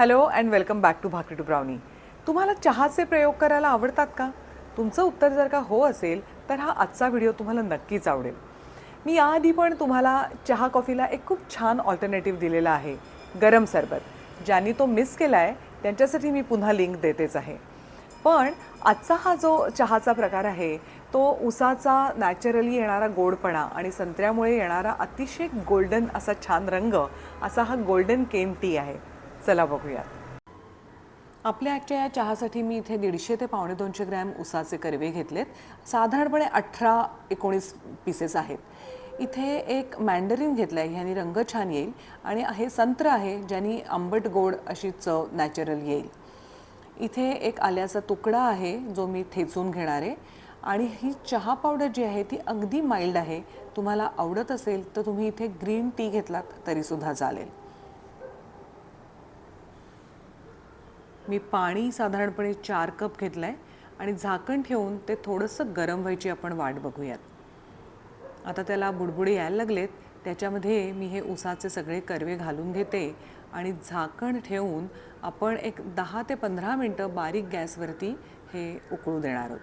Hello and welcome back to Bhakri to Brownie. तुम्हाला चहाचे प्रयोग करायला आवडतात का? तुमचं उत्तर जर का हो असेल तर हा आजचा व्हिडिओ तुम्हाला नक्कीच आवडेल. मी याआधी पण तुम्हाला चहा कॉफीला एक खूप छान ऑल्टरनेटिव्ह दिलेला आहे, गरम सरबत. ज्यांनी तो मिस केला आहे त्यांच्यासाठी मी पुन्हा लिंक देतेच आहे. पण आजचा हा जो चहाचा प्रकार आहे तो उसाचा नॅचरली येणारा गोडपणा आणि संत्र्यामुळे येणारा अतिशय गोल्डन असा छान रंग असा हा गोल्डन केन टी आहे. चला बघूया. आपल्या आजच्या या चहासाठी मी इथे 150 ते 250 ग्रॅम उसाचे कर्वे घेतलेत. साधारणपणे 18-19 पीसेस आहेत. इथे एक मँडरिन घेतला आहे, ह्यानी रंग छान येईल. आणि हे संत्र आहे ज्यानी आंबट गोड अशी चव नॅचरल येईल. इथे एक आल्याचा तुकडा आहे जो मी ठेचून घेणार आहे. आणि ही चहा पावडर जी आहे ती अगदी माइल्ड आहे. तुम्हाला आवडत असेल तर तुम्ही इथे ग्रीन टी घेतलात तरीसुद्धा चालेल. मी पाणी साधारणपणे 4 कप घेतलं आहे आणि झाकण ठेवून ते थोडंसं गरम व्हायची आपण वाट बघूयात. आता त्याला बुडबुडे यायला लागलेत. त्याच्यामध्ये मी हे उसाचे सगळे कर्वे घालून घेते आणि झाकण ठेवून आपण एक 10 ते 15 मिनटं बारीक गॅसवरती हे उकळू देणार आहोत.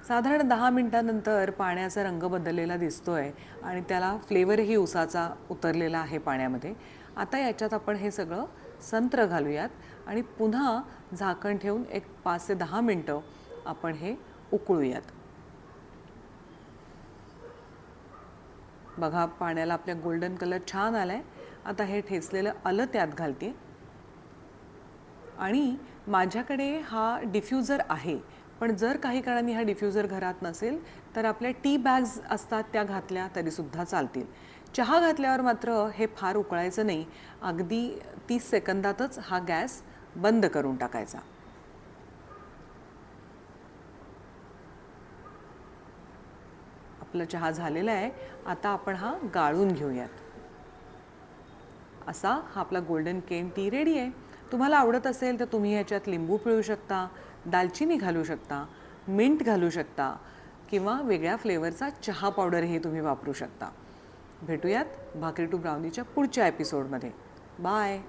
साधारण 10 मिनटानंतर पाण्याचा रंग बदललेला दिसतो आहे आणि त्याला फ्लेवरही उसाचा उतरलेला आहे पाण्यामध्ये. आता याच्यात आपण हे सगळं संत्र घालूयात आणि पुन्हा झाकण ठेवून एक 5 ते 10 मिनटं आपण हे उकळूयात. बघा पाण्याला आपल्या गोल्डन कलर छान आला आहे. आता हे ठेचलेलं आलं त्यात घालते आणि माझ्याकडे हा डिफ्युजर आहे. पण जर काही काळाने हा डिफ्युजर घरात नसेल तर आपल्या टी बॅग्स असतात त्या घातल्या तरीसुद्धा चालतील. चहा घातल्यावर मात्र हे फार उकळायचं नाही. अगदी 30 सेकंदातच हा गॅस बंद करून टाकायचा. आपला चहा झालेला आहे. आता आपण हा गाळून घेऊयात. असा हा आपला गोल्डन केन टी रेडी आहे. तुम्हाला आवडत असेल तर तुम्ही ह्याच्यात लिंबू पिळू शकता, दालचिनी घालू शकता, मिंट घालू शकता किंवा वेगळ्या फ्लेवरचा चहा पावडरही तुम्ही वापरू शकता. भेटूयात भाकरी टू ब्राउनीच्या पुढच्या एपिसोडमध्ये. बाय.